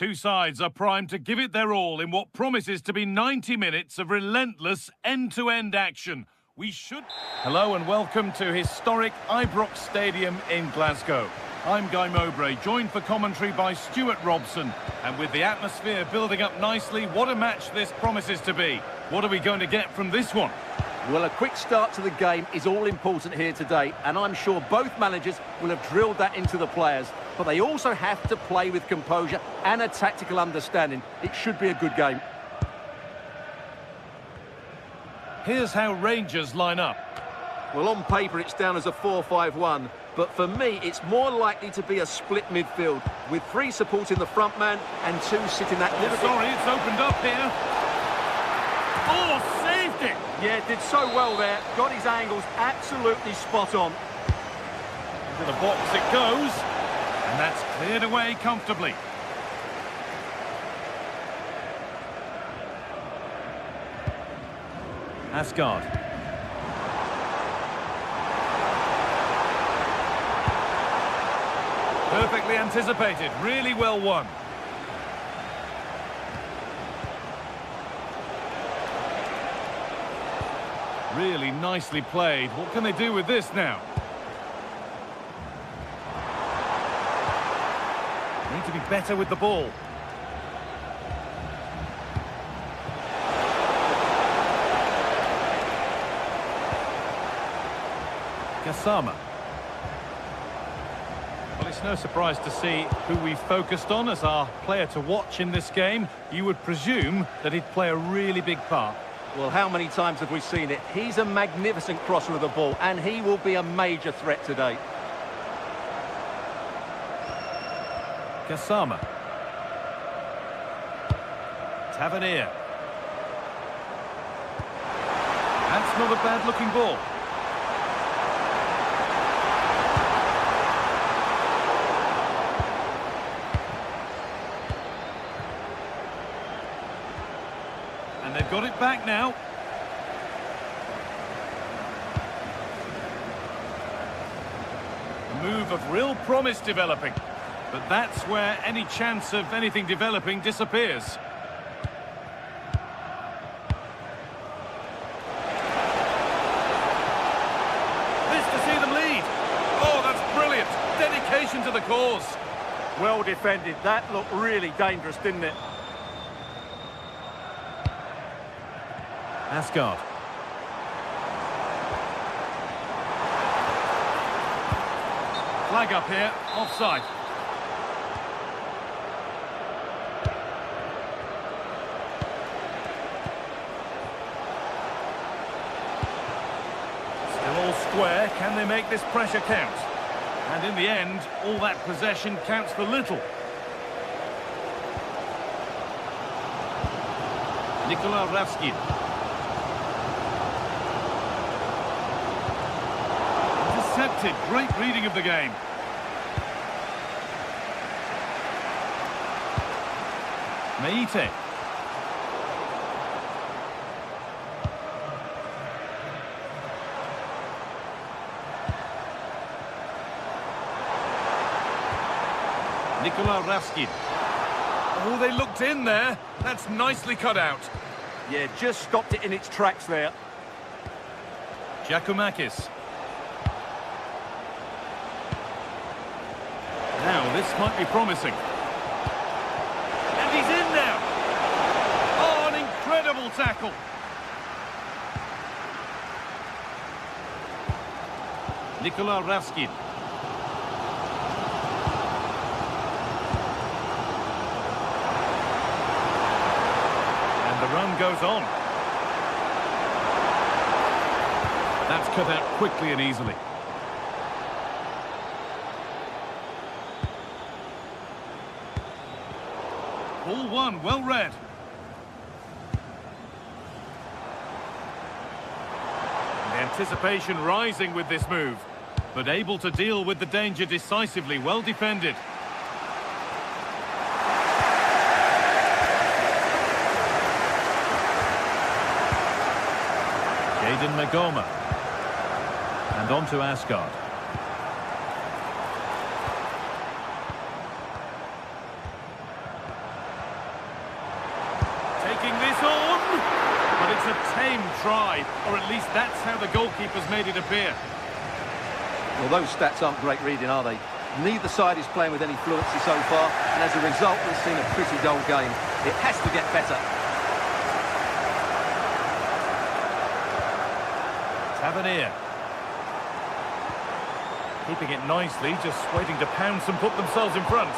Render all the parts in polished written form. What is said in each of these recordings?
two sides are primed to give it their all in what promises to be 90 minutes of relentless end-to-end action. Hello and welcome to historic Ibrox Stadium in Glasgow. I'm Guy Mowbray, joined for commentary by Stuart Robson. And with the atmosphere building up nicely, what a match this promises to be. What are we going to get from this one? Well, a quick start to the game is all important here today, and I'm sure both managers will have drilled that into the players. But they also have to play with composure and a tactical understanding. It should be a good game. Here's how Rangers line up. Well, on paper it's down as a 4-5-1, but for me it's more likely to be a split midfield, with 3 supporting the front man and 2 sitting that little Sorry, it's opened up here. Oh, saved it! Yeah, did so well there. Got his angles absolutely spot on. Into the box it goes. And that's cleared away comfortably. Asgard. Perfectly anticipated. Really well won. Really nicely played. What can they do with this now? Need to be better with the ball. Gassama. Well, it's no surprise to see who we focused on as our player to watch in this game. You would presume that he'd play a really big part. Well, how many times have we seen it? He's a magnificent crosser of the ball, and he will be a major threat today. Gassama. Tavernier. That's not a bad-looking ball. And they've got it back now. A move of real promise developing. But that's where any chance of anything developing disappears. This to see them lead. Oh, that's brilliant. Dedication to the cause. Well defended. That looked really dangerous, didn't it? Asgard. Flag up here, offside. Still all square, can they make this pressure count? And in the end, all that possession counts for little. Nikola Ravskin. Intercepted, great reading of the game. Meite. Nikola Ravskin. Oh, they looked in there. That's nicely cut out. Yeah, just stopped it in its tracks there. Giacomakis. Now, this might be promising. And he's in now. Oh, an incredible tackle. Nikola Ravskin. And the run goes on. That's cut out quickly and easily. Ball one, well read. The anticipation rising with this move, but able to deal with the danger decisively, well defended. Jaden Magoma. And on to Asgard. taking this on. But it's a tame try, or at least that's how the goalkeeper's made it appear. Well, those stats aren't great reading, are they? Neither side is playing with any fluency so far, and as a result, we've seen a pretty dull game. It has to get better. Tavernier. Keeping it nicely, just waiting to pounce and put themselves in front.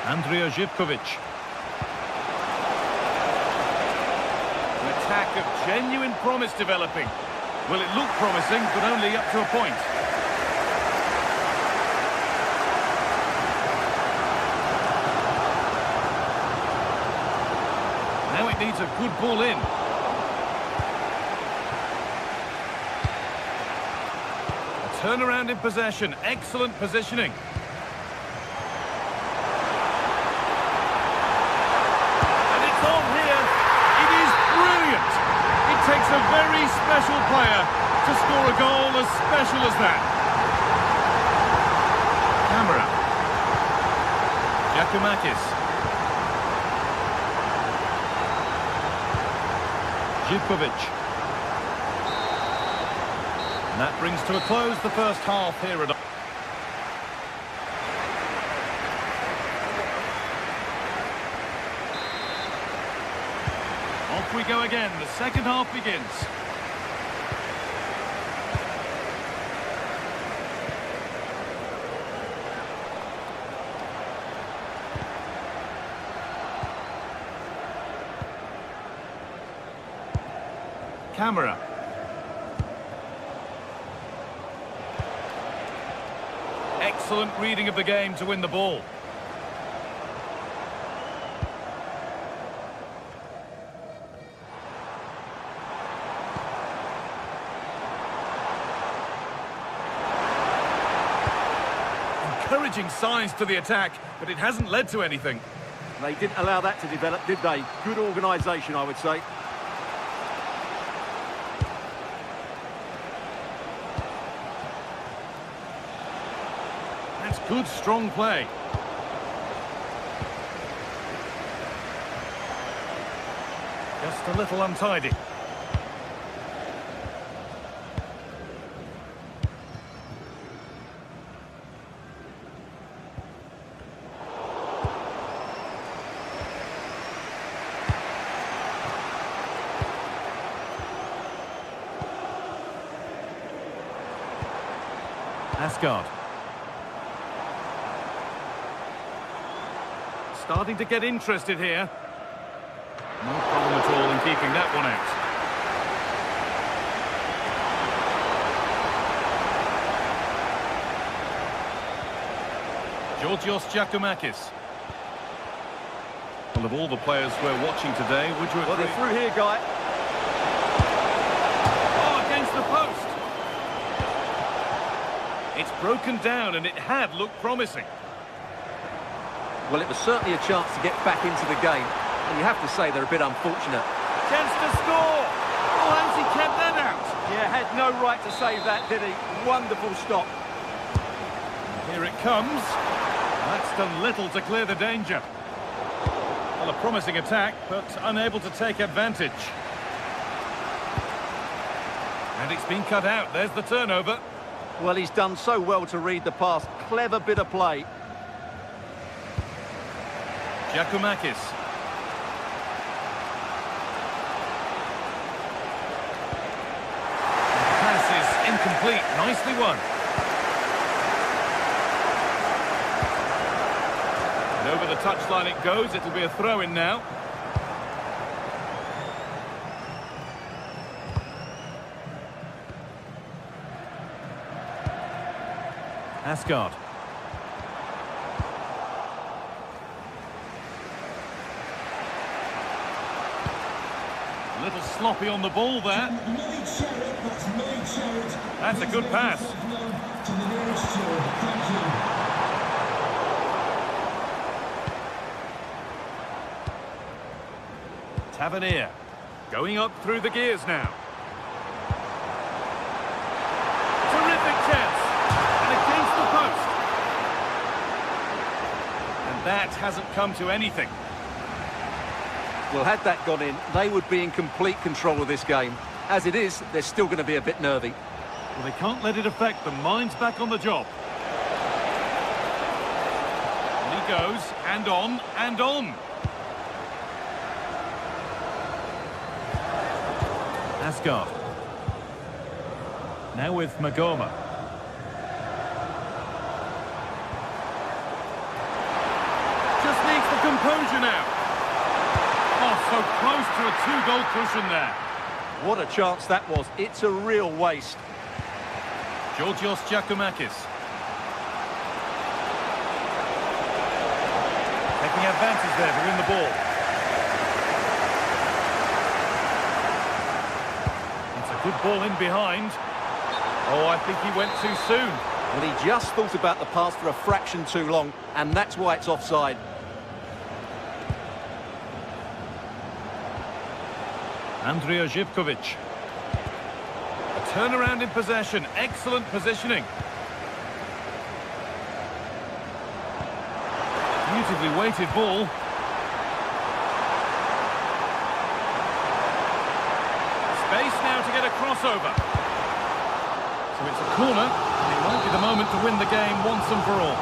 Andrija Živković. An attack of genuine promise developing. Well, it looked promising, but only up to a point. Now it needs a good ball in. A turnaround in possession. Excellent positioning. And it's on here. It is brilliant. It takes a very special player to score a goal as special as that. Camera. Giacomakis. Živković. And that brings to a close the first half here at... Off we go again. The second half begins. Camera. Excellent reading of the game to win the ball. Encouraging signs to the attack, but it hasn't led to anything. They didn't allow that to develop, did they? Good organisation, I would say. That's good, strong play. Just a little untidy. Asgard. Starting to get interested here. No problem at all in keeping that one out. Georgios Giacomakis. Well, of all the players we're watching today, would you agree? Well, they're through here, Guy. Oh, against the post. It's broken down, and it had looked promising. Well, it was certainly a chance to get back into the game, and you have to say they're a bit unfortunate. Chance to score! Oh, how's he kept that out? Yeah, had no right to save that, did he? Wonderful stop. Here it comes. That's done little to clear the danger. Well, a promising attack, but unable to take advantage. And it's been cut out. There's the turnover. Well, he's done so well to read the pass. Clever bit of play. Giacomakis. The pass is incomplete. Nicely won. And over the touchline it goes. It'll be a throw-in now. Asgard. A little sloppy on the ball there. That's a good pass. Tavernier going up through the gears now. Terrific chance. And against the post. And That hasn't come to anything. Well, had that gone in, they would be in complete control of this game. As it is, they're still going to be a bit nervy. Well, they can't let it affect them. Mind's back on the job. And he goes, and on, and on. Asgard. Now with Magoma. Just needs the composure now. Oh, so close to a two-goal cushion there. What a chance that was. It's a real waste. Georgios Giacomakis. Taking advantage there to win the ball. It's a good ball in behind. Oh, I think he went too soon. Well, he just thought about the pass for a fraction too long, and that's why it's offside. Andrija Živković. A turnaround in possession. Excellent positioning. Beautifully weighted ball. Space now to get a crossover. So it's a corner, and it might be the moment to win the game once and for all.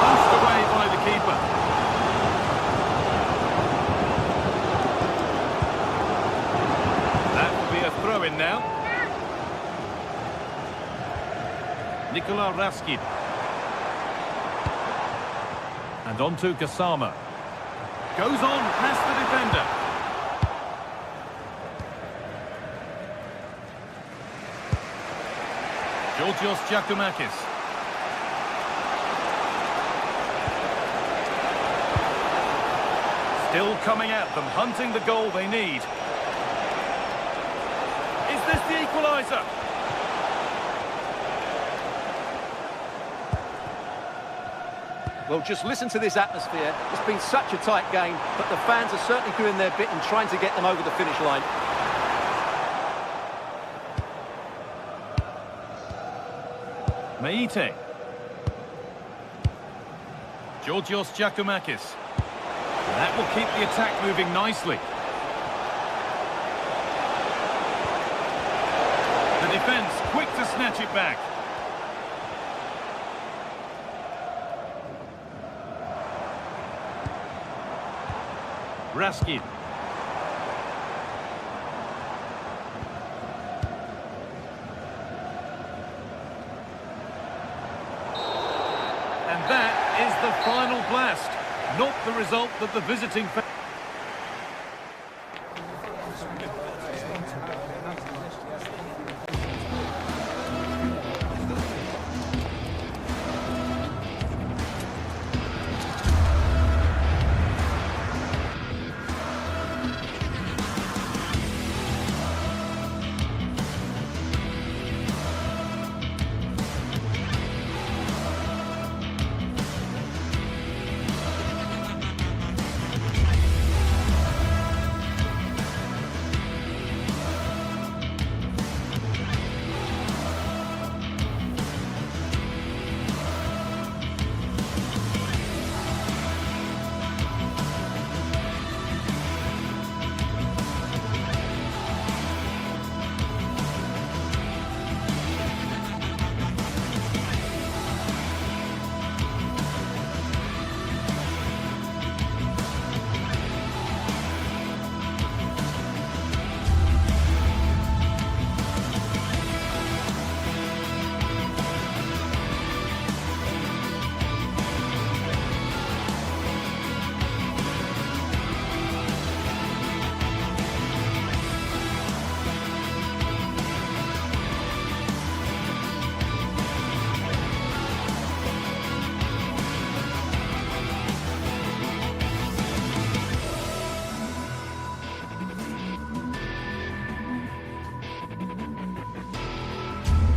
Pushed away by the keeper. Throw-in now. Nikola Raskin. And on to Gassama. Goes on past the defender. Georgios Giacomakis. Still coming at them, hunting the goal they need. Is this the equaliser? Well, just listen to this atmosphere. It's been such a tight game, but the fans are certainly doing their bit and trying to get them over the finish line. Meite. Georgios Giacomakis. That will keep the attack moving nicely. The defence quick to snatch it back. Raskin. And that is the final blast. Not the result that the visiting fans...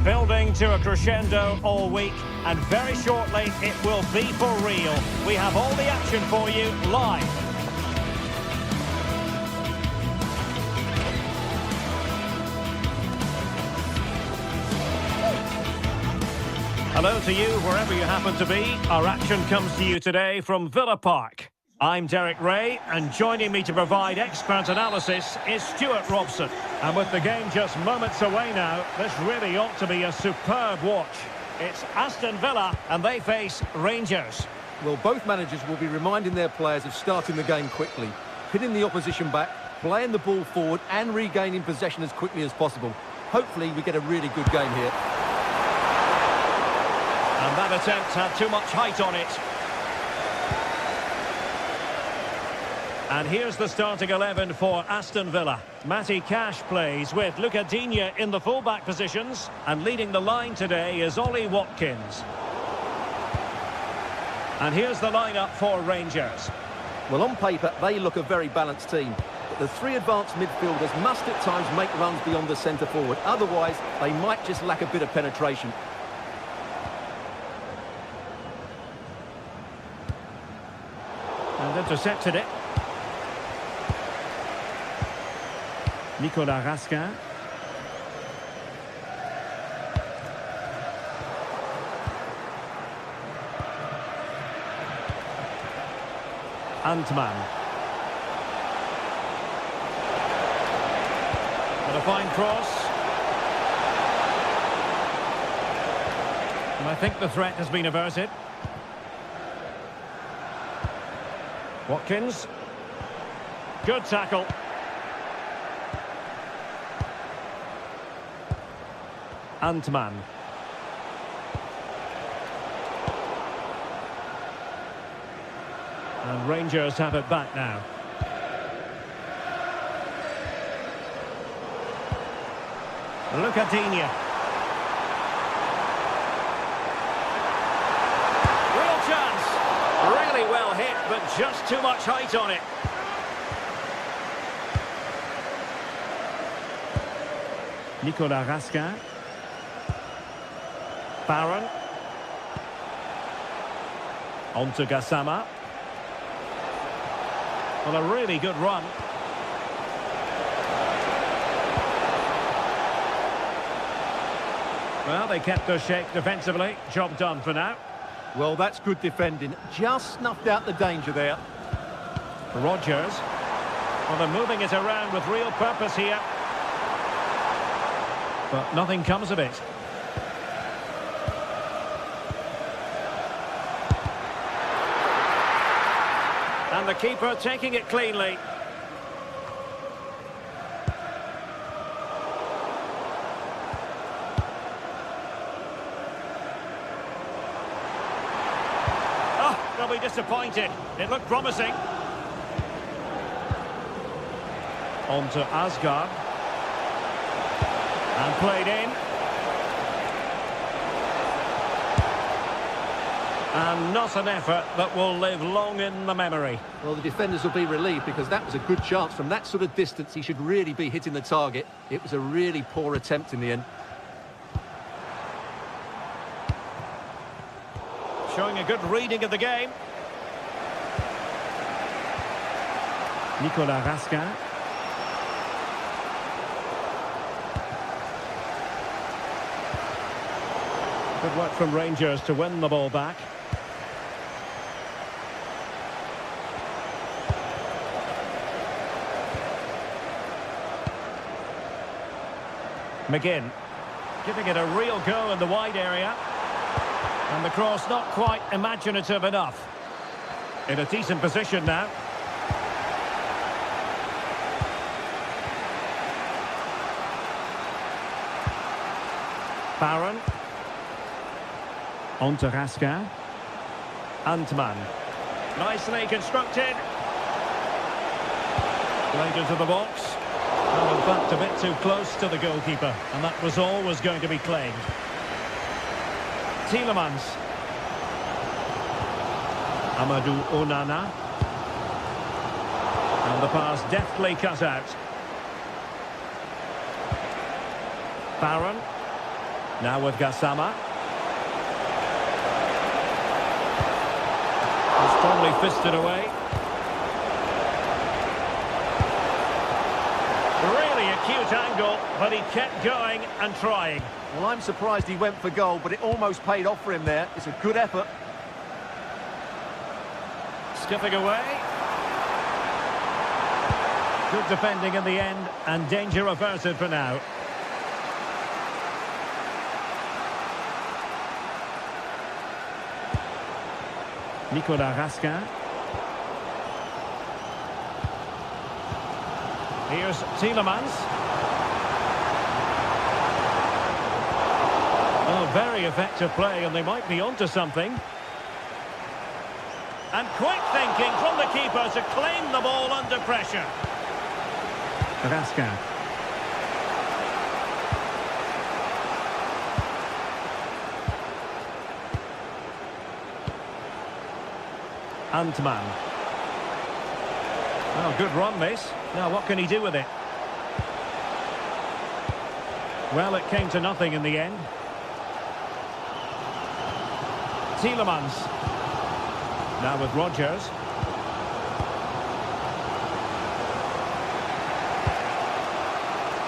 Building to a crescendo all week, and very shortly it will be for real. We have all the action for you live. Hello to you, wherever you happen to be. Our action comes to you today from Villa Park. I'm Derek Ray, and joining me to provide expert analysis is Stuart Robson. And with the game just moments away now, this really ought to be a superb watch. It's Aston Villa, and they face Rangers. Well, both managers will be reminding their players of starting the game quickly, pinning the opposition back, playing the ball forward and regaining possession as quickly as possible. Hopefully we get a really good game here. And that attempt had too much height on it. And here's the starting 11 for Aston Villa. Matty Cash plays with Luca Digne in the full-back positions. And leading the line today is Ollie Watkins. And here's the lineup for Rangers. Well, on paper, they look a very balanced team. But the three advanced midfielders must at times make runs beyond the centre forward. Otherwise, they might just lack a bit of penetration. And intercepted it. Nicolas Raskin. Antman. And a fine cross. And I think the threat has been averted. Watkins. Good tackle. Antman. And Rangers have it back now. Luca Digne. Real chance. Really well hit, but just too much height on it. Nicolas Raskin. Barron. On to Gassama. Well, a really good run. Well, they kept their shape defensively. Job done for now. Well, that's good defending. Just snuffed out the danger there. Rodgers. Well, they're moving it around with real purpose here. But nothing comes of it. And the keeper taking it cleanly. Oh, they'll be disappointed. It looked promising. On to Asgard. And played in. And not an effort that will live long in the memory. Well, the defenders will be relieved because that was a good chance. From that sort of distance, he should really be hitting the target. It was a really poor attempt in the end. Showing a good reading of the game. Nicolas Raskin. Good work from Rangers to win the ball back. McGinn, giving it a real go in the wide area. And the cross not quite imaginative enough. In a decent position now. Barron. On to Raskin. Antman. Nicely constructed. Played into the box. Well, in fact, a bit too close to the goalkeeper. And that was always going to be claimed. Tielemans. Amadou Onana. And the pass deftly cut out. Barron. Now with Gassama. Strongly fisted away. Really acute angle, but he kept going and trying. Well, I'm surprised he went for goal, but it almost paid off for him there. It's a good effort. Skipping away. Good defending in the end, and danger averted for now. Nicolas Raskin. Here's Tielemans. Oh, very effective play, and they might be onto something. And quick thinking from the keeper to claim the ball under pressure. Raskin. Antman. Oh, good run this. Now what can he do with it? Well, it came to nothing in the end. Tielemans. Now with Rodgers.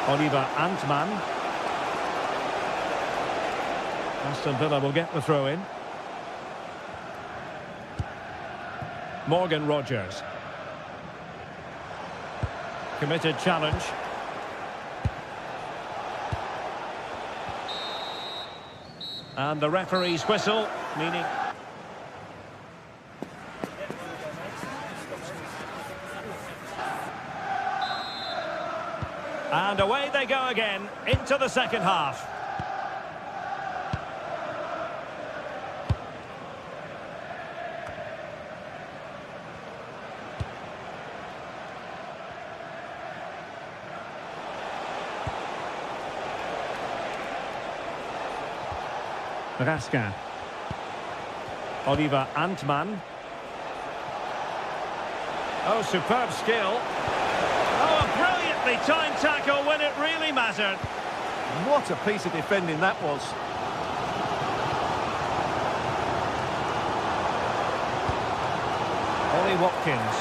Oliver Antman. Aston Villa will get the throw in. Morgan Rodgers. Committed challenge. And the referee's whistle, meaning... And away they go again, into the second half. Raskin. Oliver Antman. Oh, superb skill. Oh, a brilliantly timed tackle when it really mattered. What a piece of defending that was. Ollie Watkins.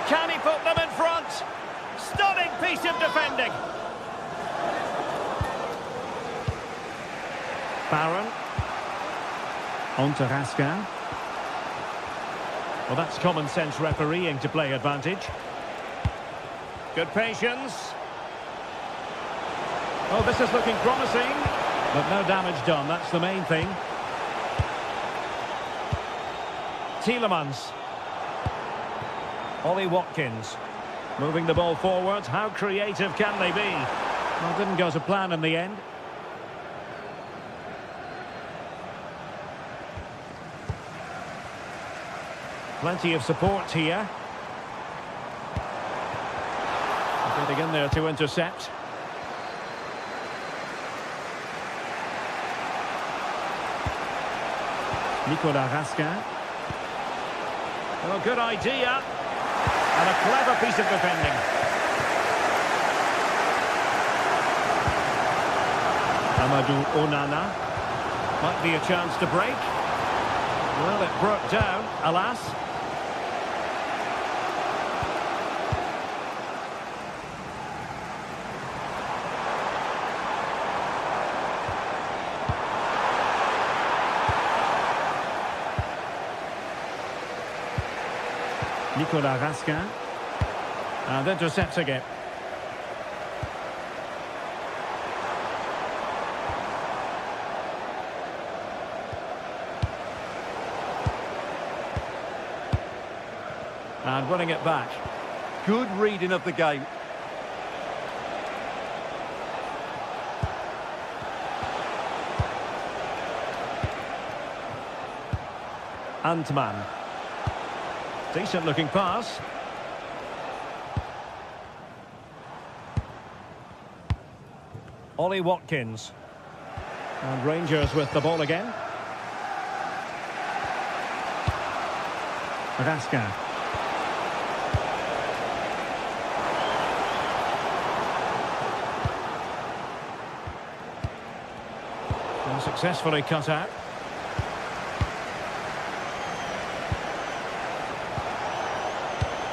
Can he put them in front? Stunning piece of defending. Barron. On to Raskin. Well, that's common sense refereeing to play advantage. Good patience. Oh, this is looking promising. But no damage done, that's the main thing. Tielemans. Ollie Watkins. Moving the ball forward. How creative can they be? Well, didn't go to plan in the end. Plenty of support here. Getting in there to intercept. Nicolas Raskin. Oh, good idea. And a clever piece of defending. Amadou Onana. Might be a chance to break. Well, it broke down, alas. Nicolas Raskin. And intercepts again. And running it back. Good reading of the game. Antman. Decent looking pass. Ollie Watkins. And Rangers with the ball again. Raskin. And successfully cut out.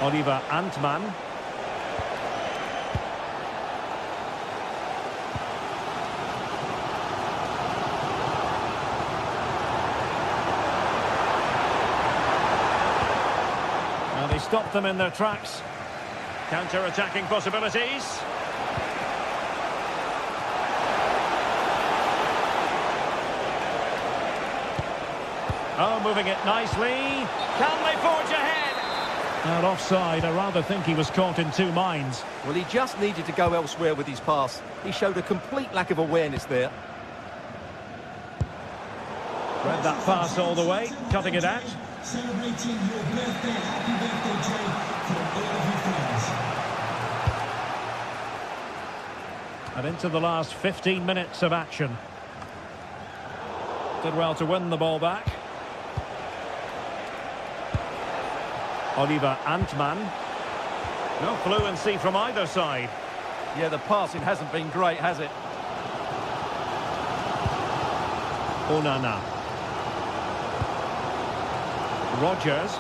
Oliver Antman. Well, they stopped them in their tracks. Counter-attacking possibilities. Oh, moving it nicely. Can they forge ahead? Not offside. I rather think he was caught in two minds. Well, he just needed to go elsewhere with his pass. He showed a complete lack of awareness there. Read that pass all the way, cutting it out. Celebrating your birthday, happy birthday, Jay, from all of your friends. And into the last 15 minutes of action. Did well to win the ball back. Oliver Antman. No fluency from either side. Yeah, the passing hasn't been great, has it? Onana. Rogers.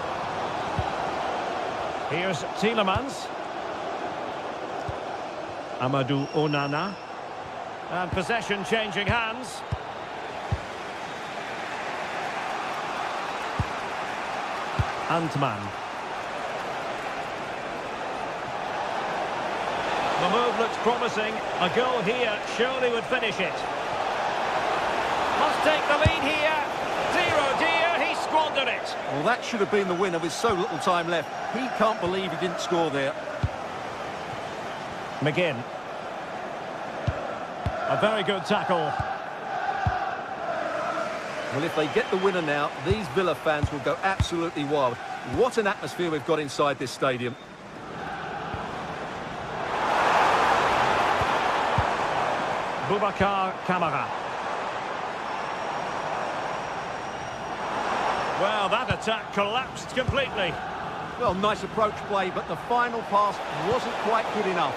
Here's Tielemans. Amadou Onana. And possession changing hands. Antman. The move looks promising. A goal here surely would finish it. Must take the lead here. 0-dear, he squandered it. Well, that should have been the winner with so little time left. He can't believe he didn't score there. McGinn. A very good tackle. Well, if they get the winner now, these Villa fans will go absolutely wild. What an atmosphere we've got inside this stadium. Boubacar Kamara. Well, that attack collapsed completely. Well, nice approach play, but the final pass wasn't quite good enough.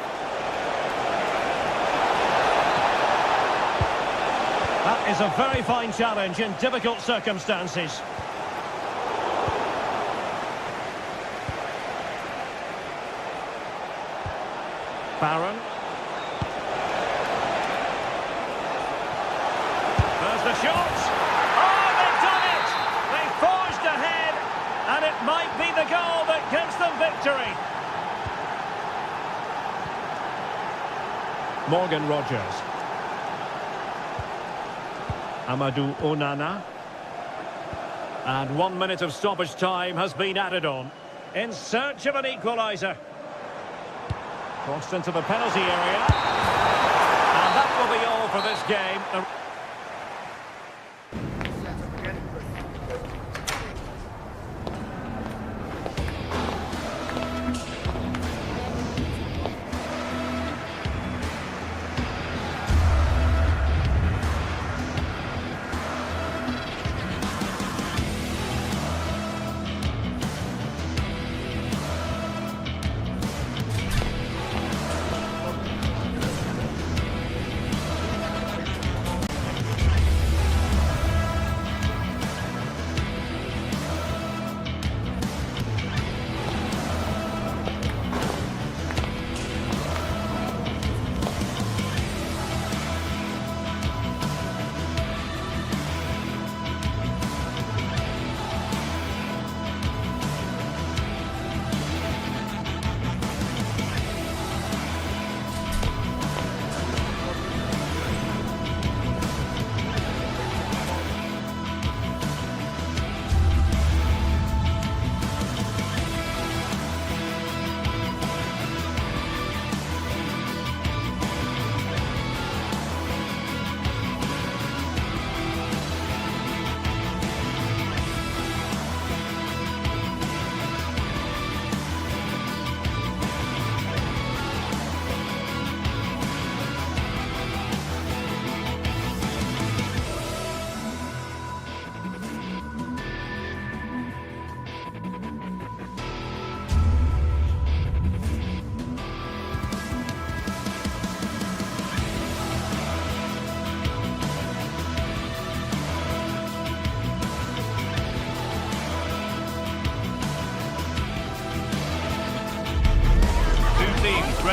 That is a very fine challenge in difficult circumstances. Barron. There's the shot. Oh, they've done it! They forged ahead, and it might be the goal that gives them victory. Morgan Rogers. Amadou Onana. And 1 minute of stoppage time has been added on. In search of an equaliser. Crossed into the penalty area. And that will be all for this game.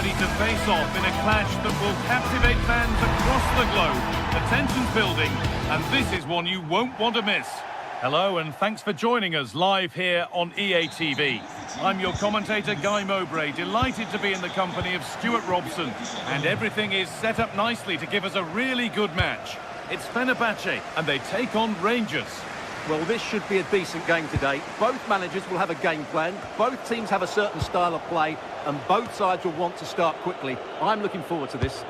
ready to face off in a clash that will captivate fans across the globe. The tension's building, and this is one you won't want to miss. Hello, and thanks for joining us live here on EA TV. I'm your commentator, Guy Mowbray, delighted to be in the company of Stuart Robson, and everything is set up nicely to give us a really good match. It's Fenerbahce, and they take on Rangers. Well, this should be a decent game today. Both managers will have a game plan. Both teams have a certain style of play, and both sides will want to start quickly. I'm looking forward to this.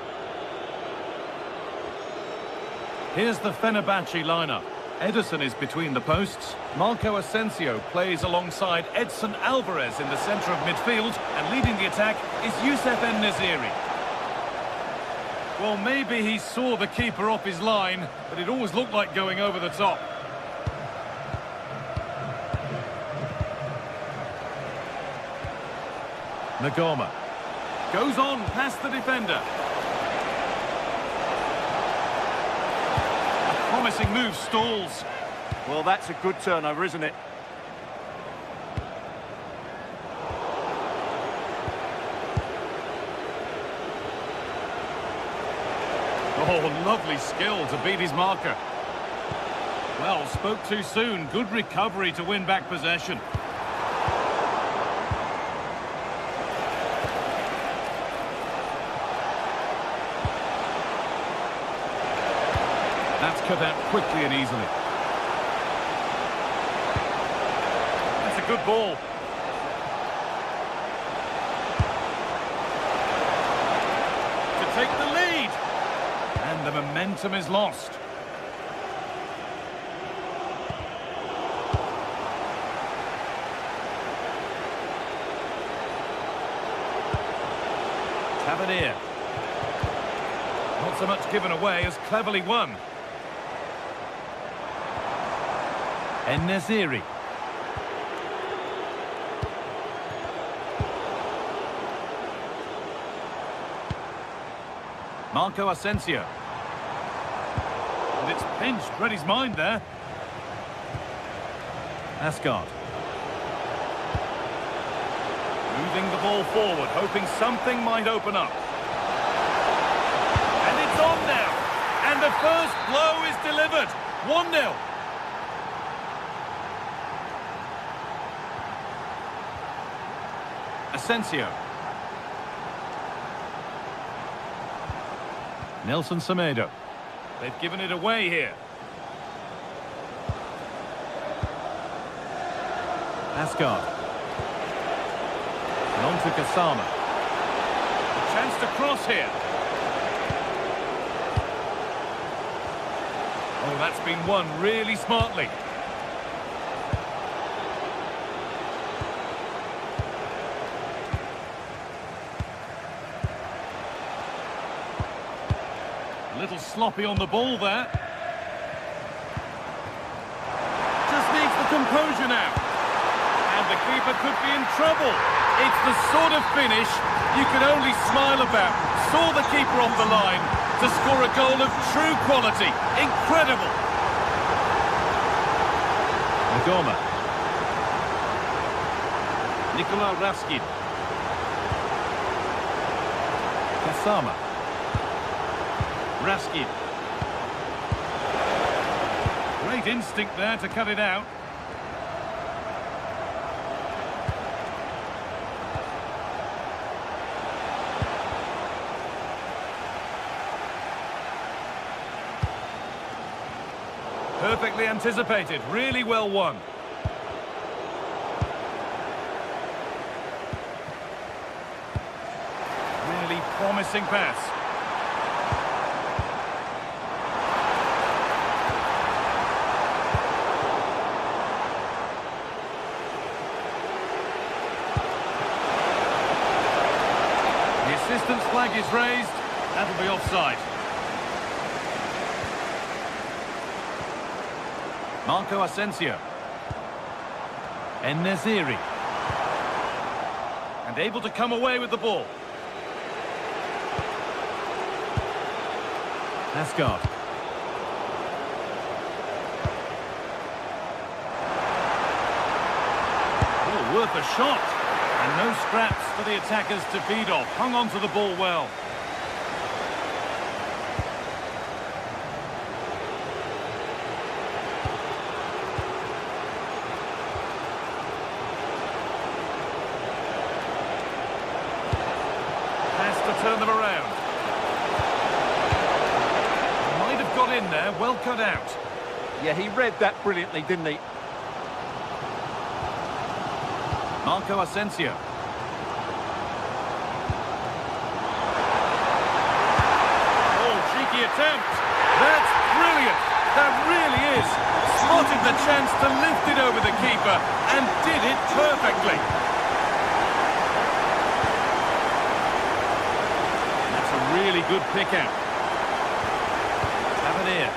Here's the Fenerbahce lineup. Ederson is between the posts. Marco Asensio plays alongside Edson Alvarez in the centre of midfield, and leading the attack is Youssef En-Nesyri. Well, maybe he saw the keeper off his line, but it always looked like going over the top. Nagoma goes on past the defender. A promising move stalls. Well, that's a good turnover, isn't it? Oh, lovely skill to beat his marker. Well, spoke too soon. Good recovery to win back possession. That's cut out quickly and easily. That's a good ball. To take the lead. And the momentum is lost. Tavernier. Not so much given away as cleverly won. En-Nesyri. Marco Asensio. And it's pinched, read his mind there. Asgard. Moving the ball forward, hoping something might open up. And it's on now. And the first blow is delivered. 1-0. Asensio. Nelson Semedo. They've given it away here. Asgard. And on to Kasama. A chance to cross here. Oh, that's been won really smartly. A little sloppy on the ball there. Just needs the composure now. And the keeper could be in trouble. It's the sort of finish you can only smile about. Saw the keeper off the line to score a goal of true quality. Incredible. Nagoma. Nikola Raskin. Kasama. Raskin. Great instinct there to cut it out. Perfectly anticipated, really well won. Really promising pass. The assistant's flag is raised. That'll be offside. Marco Asensio. En-Nesyri. And able to come away with the ball. Asgard. Oh, worth a shot. And no scraps for the attackers to feed off. Hung on to the ball well. Has to turn them around. Might have got in there, well cut out. Yeah, he read that brilliantly, didn't he? Marco Asensio. Oh, cheeky attempt. That's brilliant. That really is. Spotted the chance to lift it over the keeper and did it perfectly. That's a really good pick out. Tavernier.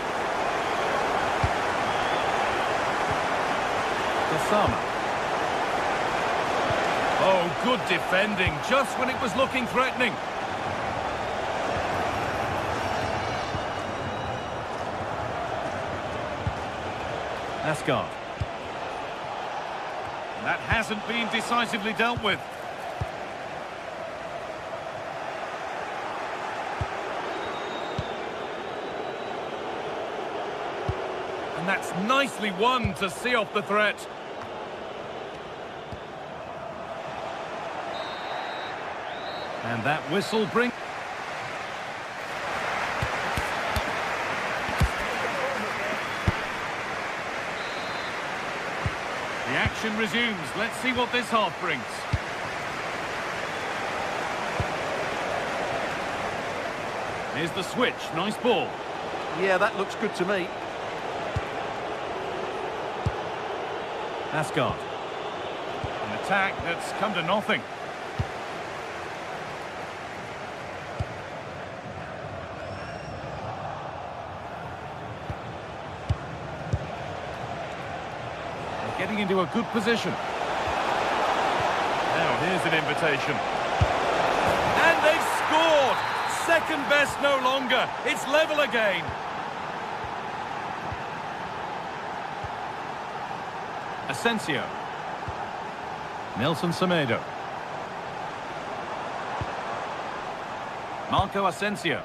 Kasama. Oh, good defending, just when it was looking threatening. Asgard. That hasn't been decisively dealt with. And that's nicely won to see off the threat. And that whistle brings... The action resumes. Let's see what this half brings. Here's the switch. Nice ball. Yeah, that looks good to me. Asgard. An attack that's come to nothing. Getting into a good position. Now here's an invitation. And they've scored! Second best no longer. It's level again. Asensio. Nelson Semedo. Marco Asensio.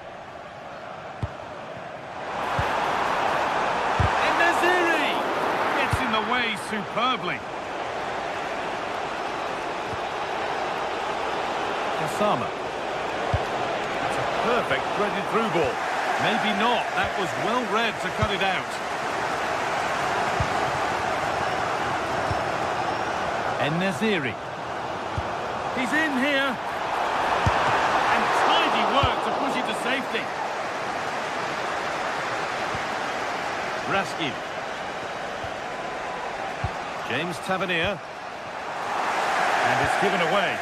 Way superbly. Kasama. That's a perfect threaded through ball. Maybe not. That was well read to cut it out. En-Nesyri. He's in here. And tidy work to push it to safety. Raskin. James Tavernier. And it's given away.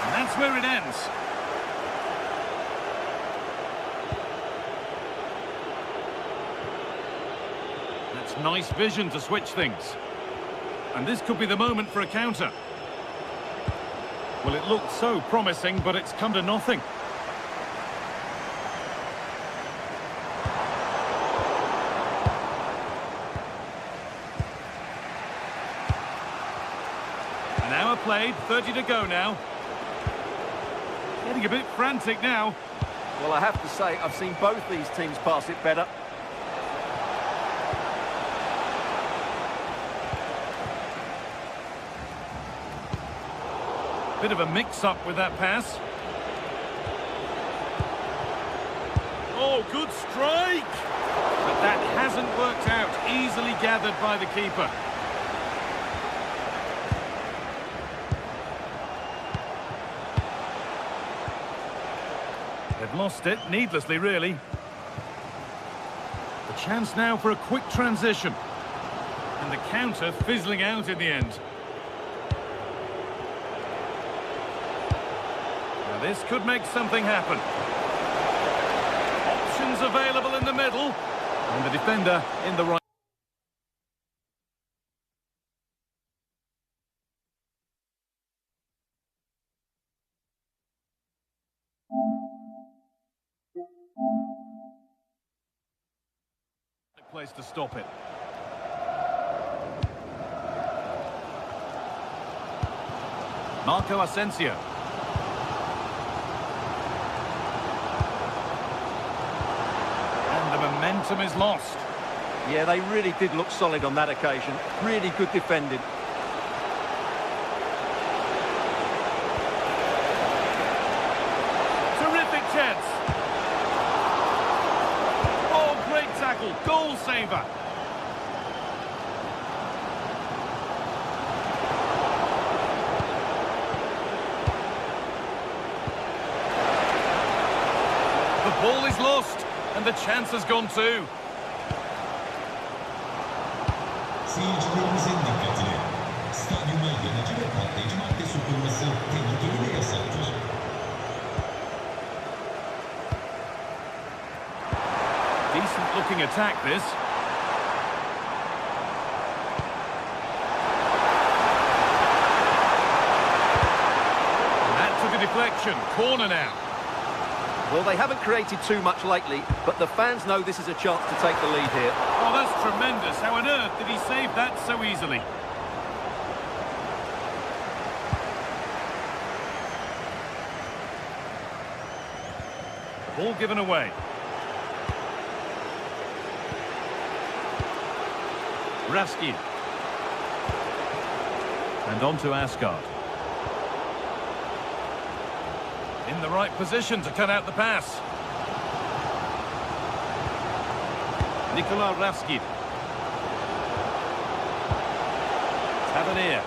And that's where it ends. That's nice vision to switch things. And this could be the moment for a counter. Well, it looked so promising, but it's come to nothing. An hour played, 30 to go now. Getting a bit frantic now. Well, I have to say, I've seen both these teams pass it better. Bit of a mix-up with that pass. Oh, good strike! But that hasn't worked out. Easily gathered by the keeper. They've lost it, needlessly, really. The chance now for a quick transition. And the counter fizzling out in the end. This could make something happen. Options available in the middle. And the defender in the right. Place to stop it. Marco Asensio. And the momentum is lost. Yeah, they really did look solid on that occasion. Really good defending. Terrific chance. Oh, great tackle. Goal saver. The ball is lost, and the chance has gone too. Seyircilerimizin dikkatine. Stadyuma yanıcı ve patlayıcı madde sokulması tehlikeli ve yasaktır. Decent looking attack this. And that took a deflection. Corner now. Well, they haven't created too much lately, but the fans know this is a chance to take the lead here. Oh, that's tremendous. How on earth did he save that so easily? Ball given away. Raskin. And on to Asgard. In the right position to cut out the pass. Nicola Raskin. Tavernier.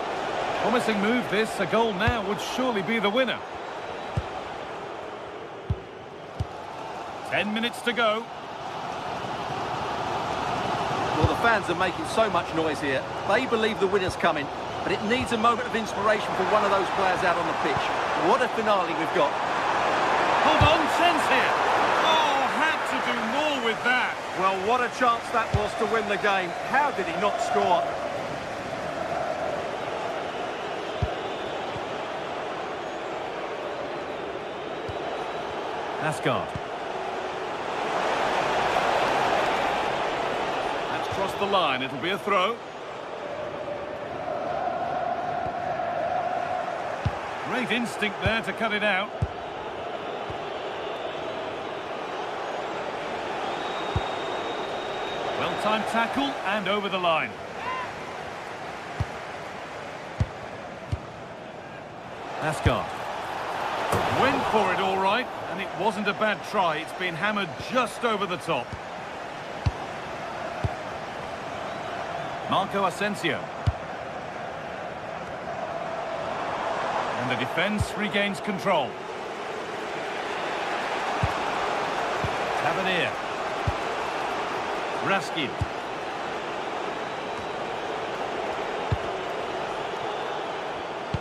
Promising move this. A goal now would surely be the winner. 10 minutes to go. Well, the fans are making so much noise here. They believe the winner's coming, but it needs a moment of inspiration for one of those players out on the pitch. What a finale we've got. Hold on, chance here. Oh, had to do more with that. Well, what a chance that was to win the game. How did he not score? Asgard. That's crossed the line. It'll be a throw. Great instinct there to cut it out. Well-timed tackle and over the line. Asgard. Went for it all right, and it wasn't a bad try. It's been hammered just over the top. Marco Asensio. And the defence regains control. Tavernier. Raskin.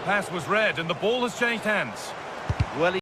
Pass was read and the ball has changed hands. Well,